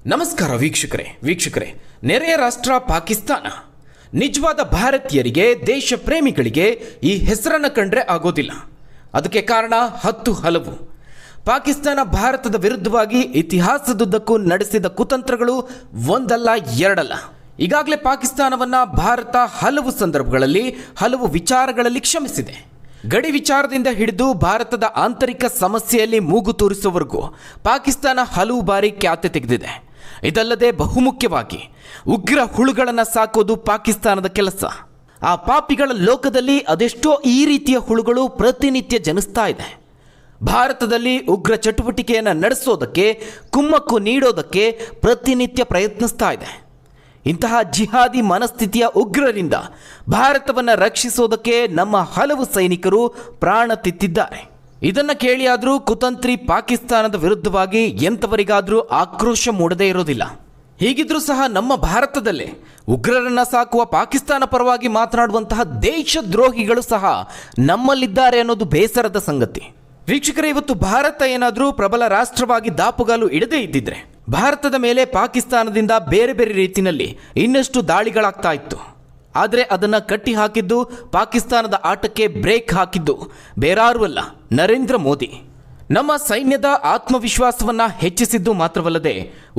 ನಮಸ್ಕಾರ ವೀಕ್ಷಕರೇ ನೆರೆಯ ರಾಷ್ಟ್ರ ಪಾಕಿಸ್ತಾನ. ನಿಜವಾದ ಭಾರತೀಯರಿಗೆ, ದೇಶ ಪ್ರೇಮಿಗಳಿಗೆ ಈ ಹೆಸರನ್ನು ಕಂಡ್ರೆ ಆಗೋದಿಲ್ಲ. ಅದಕ್ಕೆ ಕಾರಣ ಹಲವು. ಪಾಕಿಸ್ತಾನ ಭಾರತದ ವಿರುದ್ಧವಾಗಿ ಇತಿಹಾಸದುದ್ದಕ್ಕೂ ನಡೆಸಿದ ಕುತಂತ್ರಗಳು ಒಂದಲ್ಲ ಎರಡಲ್ಲ. ಈಗಾಗಲೇ ಪಾಕಿಸ್ತಾನವನ್ನು ಭಾರತ ಹಲವು ಸಂದರ್ಭಗಳಲ್ಲಿ ಹಲವು ವಿಚಾರಗಳಲ್ಲಿ ಕ್ಷಮಿಸಿದೆ. ಗಡಿ ವಿಚಾರದಿಂದ ಹಿಡಿದು ಭಾರತದ ಆಂತರಿಕ ಸಮಸ್ಯೆಯಲ್ಲಿ ಮೂಗು ತೂರಿಸುವವರೆಗೂ ಪಾಕಿಸ್ತಾನ ಹಲವು ಬಾರಿ ಖ್ಯಾತೆ ತೆಗೆದಿದೆ. ಇದಲ್ಲದೆ ಬಹುಮುಖ್ಯವಾಗಿ ಉಗ್ರ ಹುಳುಗಳನ್ನು ಸಾಕೋದು ಪಾಕಿಸ್ತಾನದ ಕೆಲಸ. ಆ ಪಾಪಿಗಳ ಲೋಕದಲ್ಲಿ ಅದೆಷ್ಟೋ ಈ ರೀತಿಯ ಹುಳುಗಳು ಪ್ರತಿನಿತ್ಯ ಜನಿಸ್ತಾ ಇದೆ. ಭಾರತದಲ್ಲಿ ಉಗ್ರ ಚಟುವಟಿಕೆಯನ್ನು ನಡೆಸೋದಕ್ಕೆ, ಕುಮ್ಮಕ್ಕು ನೀಡೋದಕ್ಕೆ ಪ್ರತಿನಿತ್ಯ ಪ್ರಯತ್ನಿಸ್ತಾ ಇದೆ. ಇಂತಹ ಜಿಹಾದಿ ಮನಸ್ಥಿತಿಯ ಉಗ್ರರಿಂದ ಭಾರತವನ್ನು ರಕ್ಷಿಸೋದಕ್ಕೆ ನಮ್ಮ ಹಲವು ಸೈನಿಕರು ಪ್ರಾಣ ತೆತ್ತಿದ್ದಾರೆ. ಇದನ್ನು ಕೇಳಿಯಾದರೂ ಕುತಂತ್ರಿ ಪಾಕಿಸ್ತಾನದ ವಿರುದ್ಧವಾಗಿ ಎಂಥವರಿಗಾದರೂ ಆಕ್ರೋಶ ಮೂಡದೇ ಇರೋದಿಲ್ಲ. ಹೀಗಿದ್ರೂ ಸಹ ನಮ್ಮ ಭಾರತದಲ್ಲೇ ಉಗ್ರರನ್ನ ಸಾಕುವ ಪಾಕಿಸ್ತಾನ ಪರವಾಗಿ ಮಾತನಾಡುವಂತಹ ದೇಶದ್ರೋಹಿಗಳು ಸಹ ನಮ್ಮಲ್ಲಿದ್ದಾರೆ ಅನ್ನೋದು ಬೇಸರದ ಸಂಗತಿ. ವೀಕ್ಷಕರೇ, ಇವತ್ತು ಭಾರತ ಏನಾದರೂ ಪ್ರಬಲ ರಾಷ್ಟ್ರವಾಗಿ ದಾಪುಗಾಲು ಇಡದೇ ಇದ್ದಿದ್ರೆ ಭಾರತದ ಮೇಲೆ ಪಾಕಿಸ್ತಾನದಿಂದ ಬೇರೆ ಬೇರೆ ರೀತಿಯಲ್ಲಿ ಇನ್ನಷ್ಟು ದಾಳಿಗಳಾಗ್ತಾ ಇತ್ತು. ಆದರೆ ಅದನ್ನು ಕಟ್ಟಿ ಹಾಕಿದ್ದು, ಪಾಕಿಸ್ತಾನದ ಆಟಕ್ಕೆ ಬ್ರೇಕ್ ಹಾಕಿದ್ದು ಬೇರಾರೂ ಅಲ್ಲ, ನರೇಂದ್ರ ಮೋದಿ. ನಮ್ಮ ಸೈನ್ಯದ ಆತ್ಮವಿಶ್ವಾಸವನ್ನು ಹೆಚ್ಚಿಸಿದ್ದು ಮಾತ್ರವಲ್ಲದೆ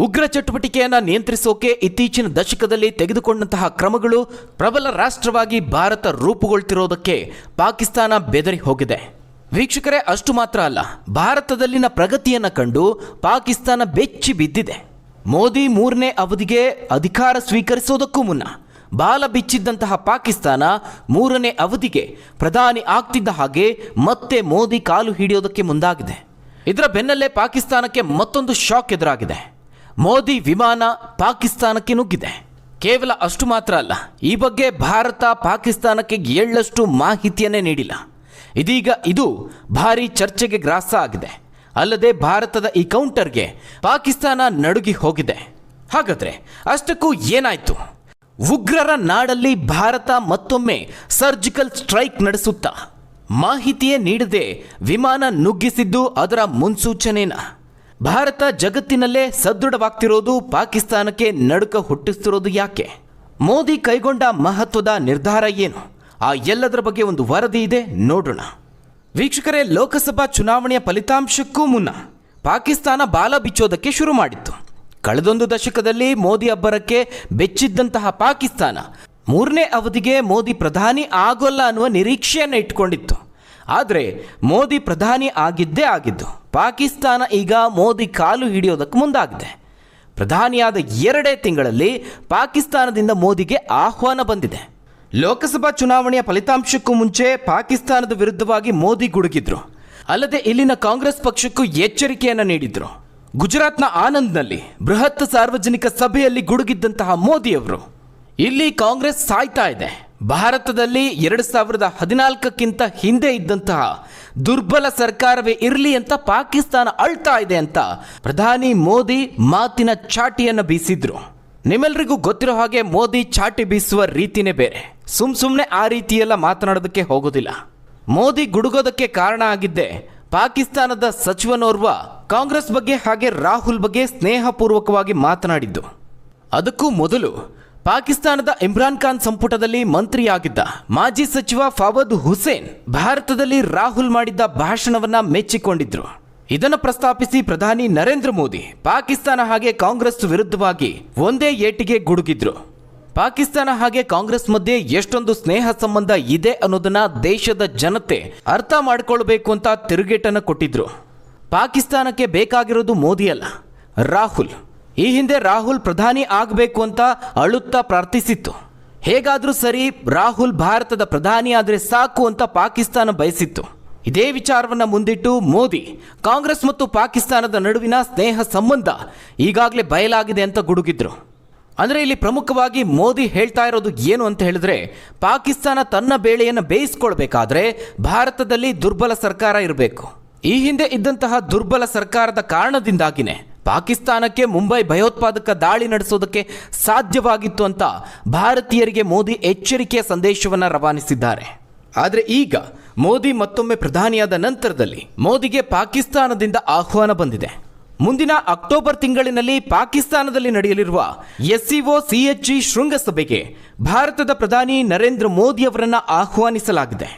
ಉಗ್ರ ಚಟುವಟಿಕೆಯನ್ನು ನಿಯಂತ್ರಿಸೋಕೆ ಇತ್ತೀಚಿನ ದಶಕದಲ್ಲಿ ತೆಗೆದುಕೊಂಡಂತಹ ಕ್ರಮಗಳು ಪ್ರಬಲ ರಾಷ್ಟ್ರವಾಗಿ ಭಾರತ ರೂಪುಗೊಳ್ತಿರೋದಕ್ಕೆ ಪಾಕಿಸ್ತಾನ ಬೆದರಿ ಹೋಗಿದೆ. ವೀಕ್ಷಕರೇ, ಅಷ್ಟು ಮಾತ್ರ ಅಲ್ಲ, ಭಾರತದಲ್ಲಿನ ಪ್ರಗತಿಯನ್ನು ಕಂಡು ಪಾಕಿಸ್ತಾನ ಬೆಚ್ಚಿ ಬಿದ್ದಿದೆ. ಮೋದಿ 3ನೇ ಅವಧಿಗೆ ಅಧಿಕಾರ ಸ್ವೀಕರಿಸೋದಕ್ಕೂ ಮುನ್ನ ಬಾಲ ಬಿಚ್ಚಿದ್ದಂತಹ ಪಾಕಿಸ್ತಾನ 3ನೇ ಅವಧಿಗೆ ಪ್ರಧಾನಿ ಆಗ್ತಿದ್ದ ಹಾಗೆ ಮತ್ತೆ ಮೋದಿ ಕಾಲು ಹಿಡಿಯೋದಕ್ಕೆ ಮುಂದಾಗಿದೆ. ಇದರ ಬೆನ್ನಲ್ಲೇ ಪಾಕಿಸ್ತಾನಕ್ಕೆ ಮತ್ತೊಂದು ಶಾಕ್ ಎದುರಾಗಿದೆ. ಮೋದಿ ವಿಮಾನ ಪಾಕಿಸ್ತಾನಕ್ಕೆ ನುಗ್ಗಿದೆ. ಕೇವಲ ಅಷ್ಟು ಮಾತ್ರ ಅಲ್ಲ, ಈ ಬಗ್ಗೆ ಭಾರತ ಪಾಕಿಸ್ತಾನಕ್ಕೆ ಎಳ್ಳಷ್ಟು ಮಾಹಿತಿಯನ್ನೇ ನೀಡಿಲ್ಲ. ಇದೀಗ ಇದು ಭಾರಿ ಚರ್ಚೆಗೆ ಗ್ರಾಸ ಆಗಿದೆ. ಅಲ್ಲದೆ ಭಾರತದ ಈ ಕೌಂಟರ್ಗೆ ಪಾಕಿಸ್ತಾನ ನಡುಗಿ ಹೋಗಿದೆ. ಹಾಗಾದ್ರೆ ಅಷ್ಟಕ್ಕೂ ಏನಾಯ್ತು? ಉಗ್ರರ ನಾಡಲ್ಲಿ ಭಾರತ ಮತ್ತೊಮ್ಮೆ ಸರ್ಜಿಕಲ್ ಸ್ಟ್ರೈಕ್ ನಡೆಸುತ್ತಾ ಮಾಹಿತಿಯೇ ನೀಡದೆ ವಿಮಾನ ನುಗ್ಗಿಸಿದ್ದು ಅದರ ಮುನ್ಸೂಚನೆನಾ? ಭಾರತ ಜಗತ್ತಿನಲ್ಲೇ ಸದೃಢವಾಗ್ತಿರೋದು ಪಾಕಿಸ್ತಾನಕ್ಕೆ ನಡುಕ ಹುಟ್ಟಿಸ್ತಿರೋದು ಯಾಕೆ? ಮೋದಿ ಕೈಗೊಂಡ ಮಹತ್ವದ ನಿರ್ಧಾರ ಏನು? ಆ ಎಲ್ಲದರ ಬಗ್ಗೆ ಒಂದು ವರದಿ ಇದೆ, ನೋಡೋಣ. ವೀಕ್ಷಕರೇ, ಲೋಕಸಭಾ ಚುನಾವಣೆಯ ಫಲಿತಾಂಶಕ್ಕೂ ಮುನ್ನ ಪಾಕಿಸ್ತಾನ ಬಾಲ ಬಿಚ್ಚೋದಕ್ಕೆ ಶುರು ಮಾಡಿತ್ತು. ಕಳೆದೊಂದು ದಶಕದಲ್ಲಿ ಮೋದಿ ಅಬ್ಬರಕ್ಕೆ ಬೆಚ್ಚಿದ್ದಂತಹ ಪಾಕಿಸ್ತಾನ 3ನೇ ಅವಧಿಗೆ ಮೋದಿ ಪ್ರಧಾನಿ ಆಗೋಲ್ಲ ಅನ್ನುವ ನಿರೀಕ್ಷೆಯನ್ನು ಇಟ್ಕೊಂಡಿತ್ತು. ಆದರೆ ಮೋದಿ ಪ್ರಧಾನಿ ಆಗಿದ್ದು ಪಾಕಿಸ್ತಾನ ಈಗ ಮೋದಿ ಕಾಲು ಹಿಡಿಯೋದಕ್ಕೆ ಮುಂದಾಗಿದೆ. ಪ್ರಧಾನಿಯಾದ 2 ತಿಂಗಳಲ್ಲಿ ಪಾಕಿಸ್ತಾನದಿಂದ ಮೋದಿಗೆ ಆಹ್ವಾನ ಬಂದಿದೆ. ಲೋಕಸಭಾ ಚುನಾವಣೆಯ ಫಲಿತಾಂಶಕ್ಕೂ ಮುಂಚೆ ಪಾಕಿಸ್ತಾನದ ವಿರುದ್ಧವಾಗಿ ಮೋದಿ ಗುಡುಗಿದ್ರು. ಅಲ್ಲದೆ ಇಲ್ಲಿನ ಕಾಂಗ್ರೆಸ್ ಪಕ್ಷಕ್ಕೂ ಎಚ್ಚರಿಕೆಯನ್ನು ನೀಡಿದ್ರು. ಗುಜರಾತ್ನ ಆನಂದ್ನಲ್ಲಿ ಬೃಹತ್ ಸಾರ್ವಜನಿಕ ಸಭೆಯಲ್ಲಿ ಗುಡುಗಿದ್ದಂತಹ ಮೋದಿಯವರು ಇಲ್ಲಿ ಕಾಂಗ್ರೆಸ್ ಸಾಯ್ತಾ ಇದೆ, ಭಾರತದಲ್ಲಿ 2014ಕ್ಕಿಂತ ಹಿಂದೆ ಇದ್ದಂತಹ ದುರ್ಬಲ ಸರ್ಕಾರವೇ ಇರಲಿ ಅಂತ ಪಾಕಿಸ್ತಾನ ಅಳ್ತಾ ಇದೆ ಅಂತ ಪ್ರಧಾನಿ ಮೋದಿ ಮಾತಿನ ಚಾಟಿಯನ್ನು ಬೀಸಿದ್ರು. ನಿಮ್ಮೆಲ್ಲರಿಗೂ ಗೊತ್ತಿರೋ ಹಾಗೆ ಮೋದಿ ಚಾಟಿ ಬೀಸುವ ರೀತಿನೇ ಬೇರೆ. ಸುಮ್ಮನೆ ಆ ರೀತಿಯೆಲ್ಲ ಮಾತನಾಡೋದಕ್ಕೆ ಹೋಗೋದಿಲ್ಲ. ಮೋದಿ ಗುಡುಗೋದಕ್ಕೆ ಕಾರಣ ಆಗಿದ್ದೆ ಪಾಕಿಸ್ತಾನದ ಸಚಿವನೋರ್ವ ಕಾಂಗ್ರೆಸ್ ಬಗ್ಗೆ ಹಾಗೆ ರಾಹುಲ್ ಬಗ್ಗೆ ಸ್ನೇಹಪೂರ್ವಕವಾಗಿ ಮಾತನಾಡಿದ್ದು. ಅದಕ್ಕೂ ಮೊದಲು ಪಾಕಿಸ್ತಾನದ ಇಮ್ರಾನ್ ಖಾನ್ ಸಂಪುಟದಲ್ಲಿ ಮಂತ್ರಿಯಾಗಿದ್ದ ಮಾಜಿ ಸಚಿವ ಫವಾದ್ ಹುಸೇನ್ ಭಾರತದಲ್ಲಿ ರಾಹುಲ್ ಮಾಡಿದ್ದ ಭಾಷಣವನ್ನ ಮೆಚ್ಚಿಕೊಂಡಿದ್ರು. ಇದನ್ನು ಪ್ರಸ್ತಾಪಿಸಿ ಪ್ರಧಾನಿ ನರೇಂದ್ರ ಮೋದಿ ಪಾಕಿಸ್ತಾನ ಹಾಗೆ ಕಾಂಗ್ರೆಸ್ ವಿರುದ್ಧವಾಗಿ ಒಂದೇ ಏಟಿಗೆ ಗುಡುಗಿದ್ರು. ಪಾಕಿಸ್ತಾನ ಹಾಗೆ ಕಾಂಗ್ರೆಸ್ ಮಧ್ಯೆ ಎಷ್ಟೊಂದು ಸ್ನೇಹ ಸಂಬಂಧ ಇದೆ ಅನ್ನೋದನ್ನ ದೇಶದ ಜನತೆ ಅರ್ಥ ಮಾಡಿಕೊಳ್ಬೇಕು ಅಂತ ತಿರುಗೇಟನ್ನು ಕೊಟ್ಟಿದ್ರು. ಪಾಕಿಸ್ತಾನಕ್ಕೆ ಬೇಕಾಗಿರೋದು ಮೋದಿ ಅಲ್ಲ, ರಾಹುಲ್. ಈ ಹಿಂದೆ ರಾಹುಲ್ ಪ್ರಧಾನಿ ಆಗಬೇಕು ಅಂತ ಅಳುತ್ತಾ ಪ್ರಾರ್ಥಿಸಿತ್ತು. ಹೇಗಾದರೂ ಸರಿ ರಾಹುಲ್ ಭಾರತದ ಪ್ರಧಾನಿ ಆದರೆ ಸಾಕು ಅಂತ ಪಾಕಿಸ್ತಾನ ಬಯಸಿತ್ತು. ಇದೇ ವಿಚಾರವನ್ನು ಮುಂದಿಟ್ಟು ಮೋದಿ ಕಾಂಗ್ರೆಸ್ ಮತ್ತು ಪಾಕಿಸ್ತಾನದ ನಡುವಿನ ಸ್ನೇಹ ಸಂಬಂಧ ಈಗಾಗಲೇ ಬಯಲಾಗಿದೆ ಅಂತ ಗುಡುಗಿದ್ರು. ಅಂದರೆ ಇಲ್ಲಿ ಪ್ರಮುಖವಾಗಿ ಮೋದಿ ಹೇಳ್ತಾ ಇರೋದು ಏನು ಅಂತ ಹೇಳಿದ್ರೆ, ಪಾಕಿಸ್ತಾನ ತನ್ನ ಬೇಳೆಯನ್ನು ಬೇಯಿಸ್ಕೊಳ್ಬೇಕಾದ್ರೆ ಭಾರತದಲ್ಲಿ ದುರ್ಬಲ ಸರ್ಕಾರ ಇರಬೇಕು. ಈ ಹಿಂದೆ ಇದ್ದಂತಹ ದುರ್ಬಲ ಸರ್ಕಾರದ ಕಾರಣದಿಂದಾಗಿನೇ ಪಾಕಿಸ್ತಾನಕ್ಕೆ ಮುಂಬೈ ಭಯೋತ್ಪಾದಕ ದಾಳಿ ನಡೆಸೋದಕ್ಕೆ ಸಾಧ್ಯವಾಗಿತ್ತು ಅಂತ ಭಾರತೀಯರಿಗೆ ಮೋದಿ ಎಚ್ಚರಿಕೆಯ ಸಂದೇಶವನ್ನು ರವಾನಿಸಿದ್ದಾರೆ. ಆದರೆ ಈಗ ಮೋದಿ ಮತ್ತೊಮ್ಮೆ ಪ್ರಧಾನಿಯಾದ ನಂತರದಲ್ಲಿ ಮೋದಿಗೆ ಪಾಕಿಸ್ತಾನದಿಂದ ಆಹ್ವಾನ ಬಂದಿದೆ. ಮುಂದಿನ ಅಕ್ಟೋಬರ್ ತಿಂಗಳಿನಲ್ಲಿ ಪಾಕಿಸ್ತಾನದಲ್ಲಿ ನಡೆಯಲಿರುವ SCO CHG ಶೃಂಗಸಭೆಗೆ ಭಾರತದ ಪ್ರಧಾನಿ ನರೇಂದ್ರ ಮೋದಿ ಅವರನ್ನು ಆಹ್ವಾನಿಸಲಾಗಿದೆ.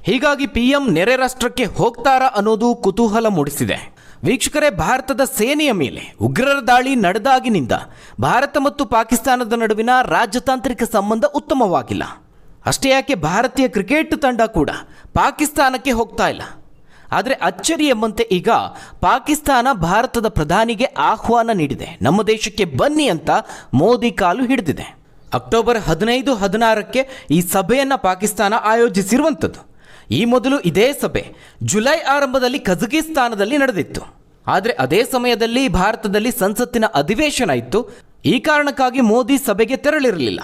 ಹೀಗಾಗಿ PM ನೆರೆ ರಾಷ್ಟ್ರಕ್ಕೆ ಹೋಗ್ತಾರಾ ಅನ್ನೋದು ಕುತೂಹಲ ಮೂಡಿಸಿದೆ. ವೀಕ್ಷಕರೇ, ಭಾರತದ ಸೇನೆಯ ಮೇಲೆ ಉಗ್ರರ ದಾಳಿ ನಡೆದಾಗಿನಿಂದ ಭಾರತ ಮತ್ತು ಪಾಕಿಸ್ತಾನದ ನಡುವಿನ ರಾಜತಾಂತ್ರಿಕ ಸಂಬಂಧ ಉತ್ತಮವಾಗಿಲ್ಲ. ಅಷ್ಟೇ ಯಾಕೆ ಭಾರತೀಯ ಕ್ರಿಕೆಟ್ ತಂಡ ಕೂಡ ಪಾಕಿಸ್ತಾನಕ್ಕೆ ಹೋಗ್ತಾ ಇಲ್ಲ. ಆದರೆ ಅಚ್ಚರಿ ಎಂಬಂತೆ ಈಗ ಪಾಕಿಸ್ತಾನ ಭಾರತದ ಪ್ರಧಾನಿಗೆ ಆಹ್ವಾನ ನೀಡಿದೆ. ನಮ್ಮ ದೇಶಕ್ಕೆ ಬನ್ನಿ ಅಂತ ಮೋದಿ ಕಾಲು ಹಿಡಿದಿದೆ. ಅಕ್ಟೋಬರ್ 15-16ಕ್ಕೆ ಈ ಸಭೆಯನ್ನು ಪಾಕಿಸ್ತಾನ ಆಯೋಜಿಸಿರುವಂಥದ್ದು. ಈ ಮೊದಲು ಇದೇ ಸಭೆ ಜುಲೈ ಆರಂಭದಲ್ಲಿ ಕಜಕಿಸ್ತಾನದಲ್ಲಿ ನಡೆದಿತ್ತು. ಆದರೆ ಅದೇ ಸಮಯದಲ್ಲಿ ಭಾರತದಲ್ಲಿ ಸಂಸತ್ತಿನ ಅಧಿವೇಶನ ಇತ್ತು. ಈ ಕಾರಣಕ್ಕಾಗಿ ಮೋದಿ ಸಭೆಗೆ ತೆರಳಿರಲಿಲ್ಲ.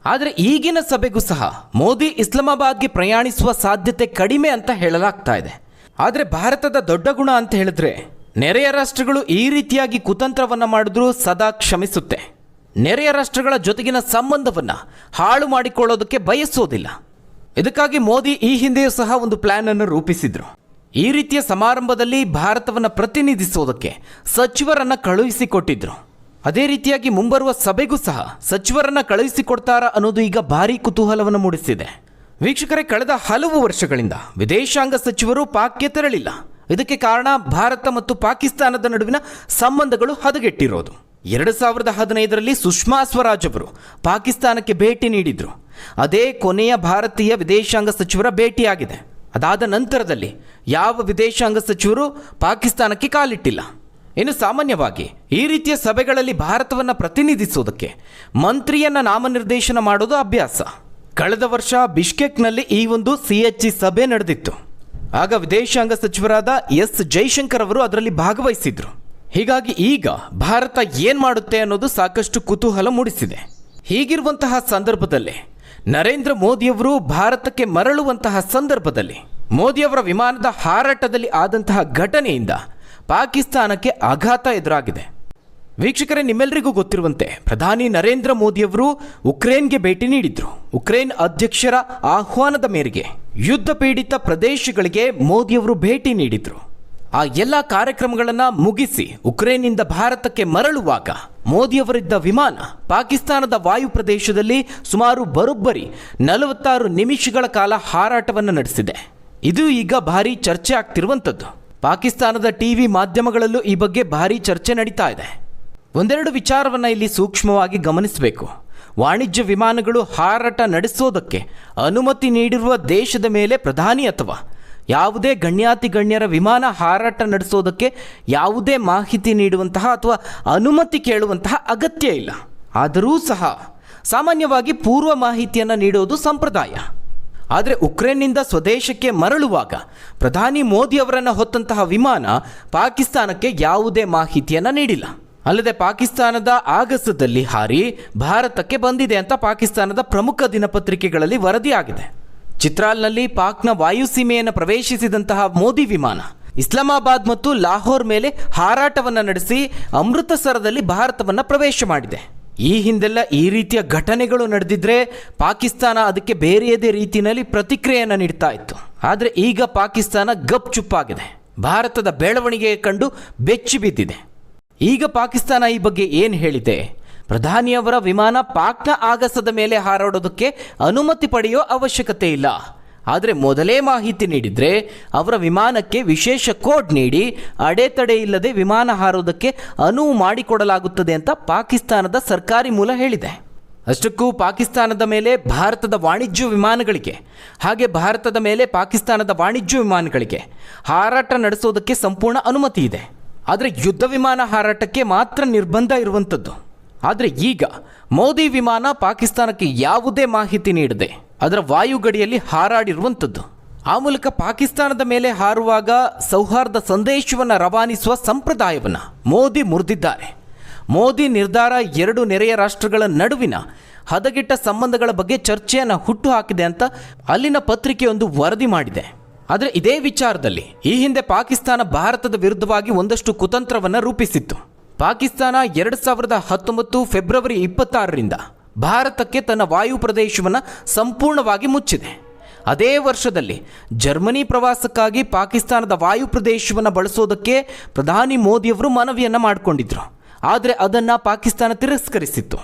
ಆದರೆ ಈಗಿನ ಸಭೆಗೂ ಸಹ ಮೋದಿ ಇಸ್ಲಾಮಾಬಾದ್ಗೆ ಪ್ರಯಾಣಿಸುವ ಸಾಧ್ಯತೆ ಕಡಿಮೆ ಅಂತ ಹೇಳಲಾಗ್ತಾ ಇದೆ. ಆದರೆ ಭಾರತದ ದೊಡ್ಡ ಗುಣ ಅಂತ ಹೇಳಿದ್ರೆ, ನೆರೆಯ ರಾಷ್ಟ್ರಗಳು ಈ ರೀತಿಯಾಗಿ ಕುತಂತ್ರವನ್ನು ಮಾಡಿದ್ರೂ ಸದಾ ಕ್ಷಮಿಸುತ್ತೆ. ನೆರೆಯ ರಾಷ್ಟ್ರಗಳ ಜೊತೆಗಿನ ಸಂಬಂಧವನ್ನು ಹಾಳು ಮಾಡಿಕೊಳ್ಳೋದಕ್ಕೆ ಬಯಸೋದಿಲ್ಲ. ಇದಕ್ಕಾಗಿ ಮೋದಿ ಈ ಹಿಂದೆಯೂ ಸಹ ಒಂದು ಪ್ಲಾನ್ ಅನ್ನು ರೂಪಿಸಿದ್ರು. ಈ ರೀತಿಯ ಸಮಾರಂಭದಲ್ಲಿ ಭಾರತವನ್ನು ಪ್ರತಿನಿಧಿಸೋದಕ್ಕೆ ಸಚಿವರನ್ನು ಕಳುಹಿಸಿಕೊಟ್ಟಿದ್ರು. ಅದೇ ರೀತಿಯಾಗಿ ಮುಂಬರುವ ಸಭೆಗೂ ಸಹ ಸಚಿವರನ್ನು ಕಳುಹಿಸಿಕೊಡ್ತಾರಾ ಅನ್ನೋದು ಈಗ ಭಾರೀ ಕುತೂಹಲವನ್ನು ಮೂಡಿಸಿದೆ. ವೀಕ್ಷಕರೇ, ಕಳೆದ ಹಲವು ವರ್ಷಗಳಿಂದ ವಿದೇಶಾಂಗ ಸಚಿವರು ಪಾಕ್ಗೆ ತೆರಳಿಲ್ಲ. ಇದಕ್ಕೆ ಕಾರಣ ಭಾರತ ಮತ್ತು ಪಾಕಿಸ್ತಾನದ ನಡುವಿನ ಸಂಬಂಧಗಳು ಹದಗೆಟ್ಟಿರೋದು. 2015ರಲ್ಲಿ ಸುಷ್ಮಾ ಸ್ವರಾಜ್ ಅವರು ಪಾಕಿಸ್ತಾನಕ್ಕೆ ಭೇಟಿ ನೀಡಿದ್ರು. ಅದೇ ಕೊನೆಯ ಭಾರತೀಯ ವಿದೇಶಾಂಗ ಸಚಿವರ ಭೇಟಿಯಾಗಿದೆ. ಅದಾದ ನಂತರದಲ್ಲಿ ಯಾವ ವಿದೇಶಾಂಗ ಸಚಿವರು ಪಾಕಿಸ್ತಾನಕ್ಕೆ ಕಾಲಿಟ್ಟಿಲ್ಲ. ಇನ್ನು ಸಾಮಾನ್ಯವಾಗಿ ಈ ರೀತಿಯ ಸಭೆಗಳಲ್ಲಿ ಭಾರತವನ್ನು ಪ್ರತಿನಿಧಿಸೋದಕ್ಕೆ ಮಂತ್ರಿಯನ್ನು ನಾಮನಿರ್ದೇಶನ ಮಾಡೋದು ಅಭ್ಯಾಸ. ಕಳೆದ ವರ್ಷ ಬಿಷ್ಕೆಕ್ನಲ್ಲಿ ಈ ಒಂದು CHG ಸಭೆ ನಡೆದಿತ್ತು. ಆಗ ವಿದೇಶಾಂಗ ಸಚಿವರಾದ S ಜೈಶಂಕರ್ ಅವರು ಅದರಲ್ಲಿ ಭಾಗವಹಿಸಿದ್ರು. ಹೀಗಾಗಿ ಈಗ ಭಾರತ ಏನು ಮಾಡುತ್ತೆ ಅನ್ನೋದು ಸಾಕಷ್ಟು ಕುತೂಹಲ ಮೂಡಿಸಿದೆ. ಹೀಗಿರುವಂತಹ ಸಂದರ್ಭದಲ್ಲೇ ನರೇಂದ್ರ ಮೋದಿಯವರು ಭಾರತಕ್ಕೆ ಮರಳುವಂತಹ ಸಂದರ್ಭದಲ್ಲಿ ಮೋದಿಯವರ ವಿಮಾನದ ಹಾರಾಟದಲ್ಲಿ ಆದಂತಹ ಘಟನೆಯಿಂದ ಪಾಕಿಸ್ತಾನಕ್ಕೆ ಆಘಾತ ಎದುರಾಗಿದೆ. ವೀಕ್ಷಕರೇ, ನಿಮ್ಮೆಲ್ಲರಿಗೂ ಗೊತ್ತಿರುವಂತೆ ಪ್ರಧಾನಿ ನರೇಂದ್ರ ಮೋದಿಯವರು ಉಕ್ರೇನ್ಗೆ ಭೇಟಿ ನೀಡಿದ್ರು. ಉಕ್ರೇನ್ ಅಧ್ಯಕ್ಷರ ಆಹ್ವಾನದ ಮೇರೆಗೆ ಯುದ್ಧ ಪೀಡಿತ ಪ್ರದೇಶಗಳಿಗೆ ಮೋದಿಯವರು ಭೇಟಿ ನೀಡಿದ್ರು. ಆ ಎಲ್ಲ ಕಾರ್ಯಕ್ರಮಗಳನ್ನು ಮುಗಿಸಿ ಉಕ್ರೇನ್ನಿಂದ ಭಾರತಕ್ಕೆ ಮರಳುವಾಗ ಮೋದಿಯವರಿದ್ದ ವಿಮಾನ ಪಾಕಿಸ್ತಾನದ ವಾಯು ಪ್ರದೇಶದಲ್ಲಿ ಸುಮಾರು ಬರೋಬ್ಬರಿ 46 ನಿಮಿಷಗಳ ಕಾಲ ಹಾರಾಟವನ್ನು ನಡೆಸಿದೆ. ಇದು ಈಗ ಭಾರೀ ಚರ್ಚೆ ಆಗ್ತಿರುವಂಥದ್ದು. ಪಾಕಿಸ್ತಾನದ TV ಮಾಧ್ಯಮಗಳಲ್ಲೂ ಈ ಬಗ್ಗೆ ಭಾರೀ ಚರ್ಚೆ ನಡೀತಾ ಇದೆ. ಒಂದೆರಡು ವಿಚಾರವನ್ನು ಇಲ್ಲಿ ಸೂಕ್ಷ್ಮವಾಗಿ ಗಮನಿಸಬೇಕು. ವಾಣಿಜ್ಯ ವಿಮಾನಗಳು ಹಾರಾಟ ನಡೆಸೋದಕ್ಕೆ ಅನುಮತಿ ನೀಡಿರುವ ದೇಶದ ಮೇಲೆ ಪ್ರಧಾನಿ ಅಥವಾ ಯಾವುದೇ ಗಣ್ಯರ ವಿಮಾನ ಹಾರಾಟ ನಡೆಸೋದಕ್ಕೆ ಯಾವುದೇ ಮಾಹಿತಿ ನೀಡುವಂತಹ ಅಥವಾ ಅನುಮತಿ ಕೇಳುವಂತಹ ಅಗತ್ಯ ಇಲ್ಲ. ಆದರೂ ಸಹ ಸಾಮಾನ್ಯವಾಗಿ ಪೂರ್ವ ಮಾಹಿತಿಯನ್ನು ನೀಡೋದು ಸಂಪ್ರದಾಯ. ಆದರೆ ಉಕ್ರೇನ್ನಿಂದ ಸ್ವದೇಶಕ್ಕೆ ಮರಳುವಾಗ ಪ್ರಧಾನಿ ಮೋದಿ ಅವರನ್ನು ಹೊತ್ತಂತಹ ವಿಮಾನ ಪಾಕಿಸ್ತಾನಕ್ಕೆ ಯಾವುದೇ ಮಾಹಿತಿಯನ್ನು ನೀಡಿಲ್ಲ. ಅಲ್ಲದೆ ಪಾಕಿಸ್ತಾನದ ಆಗಸದಲ್ಲಿ ಹಾರಿ ಭಾರತಕ್ಕೆ ಬಂದಿದೆ ಅಂತ ಪಾಕಿಸ್ತಾನದ ಪ್ರಮುಖ ದಿನಪತ್ರಿಕೆಗಳಲ್ಲಿ ವರದಿಯಾಗಿದೆ. ಚಿತ್ರಾಲ್ನಲ್ಲಿ ಪಾಕ್ನ ವಾಯುಸೀಮೆಯನ್ನು ಪ್ರವೇಶಿಸಿದಂತಹ ಮೋದಿ ವಿಮಾನ ಇಸ್ಲಾಮಾಬಾದ್ ಮತ್ತು ಲಾಹೋರ್ ಮೇಲೆ ಹಾರಾಟವನ್ನು ನಡೆಸಿ ಅಮೃತಸರದಲ್ಲಿ ಭಾರತವನ್ನು ಪ್ರವೇಶ ಮಾಡಿದೆ. ಈ ಹಿಂದೆಲ್ಲ ಈ ರೀತಿಯ ಘಟನೆಗಳು ನಡೆದಿದ್ರೆ ಪಾಕಿಸ್ತಾನ ಅದಕ್ಕೆ ಬೇರೆಯದೇ ರೀತಿಯಲ್ಲಿ ಪ್ರತಿಕ್ರಿಯೆಯನ್ನು ನೀಡ್ತಾ ಇತ್ತು. ಆದರೆ ಈಗ ಪಾಕಿಸ್ತಾನ ಗಪ್ಚುಪ್ಪಾಗಿದೆ. ಭಾರತದ ಬೆಳವಣಿಗೆ ಕಂಡು ಬೆಚ್ಚಿ ಬಿದ್ದಿದೆ. ಈಗ ಪಾಕಿಸ್ತಾನ ಈ ಬಗ್ಗೆ ಏನು ಹೇಳಿದೆ? ಪ್ರಧಾನಿಯವರ ವಿಮಾನ ಪಾಕ್ನ ಆಗಸದ ಮೇಲೆ ಹಾರಾಡೋದಕ್ಕೆ ಅನುಮತಿ ಪಡೆಯೋ ಅವಶ್ಯಕತೆ ಇಲ್ಲ. ಆದರೆ ಮೊದಲೇ ಮಾಹಿತಿ ನೀಡಿದರೆ ಅವರ ವಿಮಾನಕ್ಕೆ ವಿಶೇಷ ಕೋಡ್ ನೀಡಿ ಅಡೆತಡೆ ಇಲ್ಲದೆ ವಿಮಾನ ಹಾರೋದಕ್ಕೆ ಅನುವು ಮಾಡಿಕೊಡಲಾಗುತ್ತದೆ ಅಂತ ಪಾಕಿಸ್ತಾನದ ಸರ್ಕಾರಿ ಮೂಲ ಹೇಳಿದೆ. ಅಷ್ಟಕ್ಕೂ ಪಾಕಿಸ್ತಾನದ ಮೇಲೆ ಭಾರತದ ವಾಣಿಜ್ಯ ವಿಮಾನಗಳಿಗೆ ಹಾಗೆ ಭಾರತದ ಮೇಲೆ ಪಾಕಿಸ್ತಾನದ ವಾಣಿಜ್ಯ ವಿಮಾನಗಳಿಗೆ ಹಾರಾಟ ನಡೆಸೋದಕ್ಕೆ ಸಂಪೂರ್ಣ ಅನುಮತಿ ಇದೆ. ಆದರೆ ಯುದ್ಧ ವಿಮಾನ ಹಾರಾಟಕ್ಕೆ ಮಾತ್ರ ನಿರ್ಬಂಧ ಇರುವಂಥದ್ದು. ಆದರೆ ಈಗ ಮೋದಿ ವಿಮಾನ ಪಾಕಿಸ್ತಾನಕ್ಕೆ ಯಾವುದೇ ಮಾಹಿತಿ ನೀಡದೆ ಅದರ ವಾಯುಗಡಿಯಲ್ಲಿ ಹಾರಾಡಿರುವಂಥದ್ದು. ಆ ಮೂಲಕ ಪಾಕಿಸ್ತಾನದ ಮೇಲೆ ಹಾರುವಾಗ ಸೌಹಾರ್ದ ಸಂದೇಶವನ್ನು ರವಾನಿಸುವ ಸಂಪ್ರದಾಯವನ್ನು ಮೋದಿ ಮುರಿದಿದ್ದಾರೆ. ಮೋದಿ ನಿರ್ಧಾರ ಎರಡು ನೆರೆಯ ರಾಷ್ಟ್ರಗಳ ನಡುವಿನ ಹದಗೆಟ್ಟ ಸಂಬಂಧಗಳ ಬಗ್ಗೆ ಚರ್ಚೆಯನ್ನು ಹುಟ್ಟುಹಾಕಿದೆ ಅಂತ ಅಲ್ಲಿನ ಪತ್ರಿಕೆಯೊಂದು ವರದಿ ಮಾಡಿದೆ. ಆದರೆ ಇದೇ ವಿಚಾರದಲ್ಲಿ ಈ ಹಿಂದೆ ಪಾಕಿಸ್ತಾನ ಭಾರತದ ವಿರುದ್ಧವಾಗಿ ಒಂದಷ್ಟು ಕುತಂತ್ರವನ್ನು ರೂಪಿಸಿತ್ತು. ಪಾಕಿಸ್ತಾನ 2019 ಫೆಬ್ರವರಿ 26ರಿಂದ ಭಾರತಕ್ಕೆ ತನ್ನ ವಾಯು ಪ್ರದೇಶವನ್ನು ಸಂಪೂರ್ಣವಾಗಿ ಮುಚ್ಚಿದೆ. ಅದೇ ವರ್ಷದಲ್ಲಿ ಜರ್ಮನಿ ಪ್ರವಾಸಕ್ಕಾಗಿ ಪಾಕಿಸ್ತಾನದ ವಾಯು ಪ್ರದೇಶವನ್ನು ಬಳಸೋದಕ್ಕೆ ಪ್ರಧಾನಿ ಮೋದಿಯವರು ಮನವಿಯನ್ನು ಮಾಡಿಕೊಂಡಿದ್ರು. ಆದರೆ ಅದನ್ನು ಪಾಕಿಸ್ತಾನ ತಿರಸ್ಕರಿಸಿತ್ತು.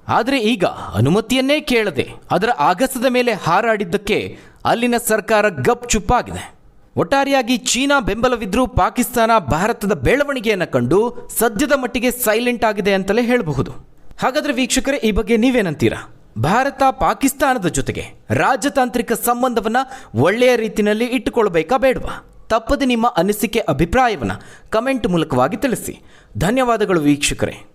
ಆದರೆ ಈಗ ಅನುಮತಿಯನ್ನೇ ಕೇಳದೆ ಅದರ ಆಗಸದ ಮೇಲೆ ಹಾರಾಡಿದ್ದಕ್ಕೆ ಅಲ್ಲಿನ ಸರ್ಕಾರ ಗಪ್ ಚುಪ್ಪಾಗಿದೆ. ಒಟ್ಟಾರೆಯಾಗಿ ಚೀನಾ ಬೆಂಬಲವಿದ್ರೂ ಪಾಕಿಸ್ತಾನ ಭಾರತದ ಬೆಳವಣಿಗೆಯನ್ನು ಕಂಡು ಸದ್ಯದ ಮಟ್ಟಿಗೆ ಸೈಲೆಂಟ್ ಆಗಿದೆ ಅಂತಲೇ ಹೇಳಬಹುದು. ಹಾಗಾದರೆ ವೀಕ್ಷಕರೇ, ಈ ಬಗ್ಗೆ ನೀವೇನಂತೀರಾ? ಭಾರತ ಪಾಕಿಸ್ತಾನದ ಜೊತೆಗೆ ರಾಜತಾಂತ್ರಿಕ ಸಂಬಂಧವನ್ನು ಒಳ್ಳೆಯ ರೀತಿಯಲ್ಲಿ ಇಟ್ಟುಕೊಳ್ಬೇಕಾ ಬೇಡವಾ? ತಪ್ಪದೆ ನಿಮ್ಮ ಅನಿಸಿಕೆ ಅಭಿಪ್ರಾಯವನ್ನು ಕಮೆಂಟ್ ಮೂಲಕವಾಗಿ ತಿಳಿಸಿ. ಧನ್ಯವಾದಗಳು ವೀಕ್ಷಕರೇ.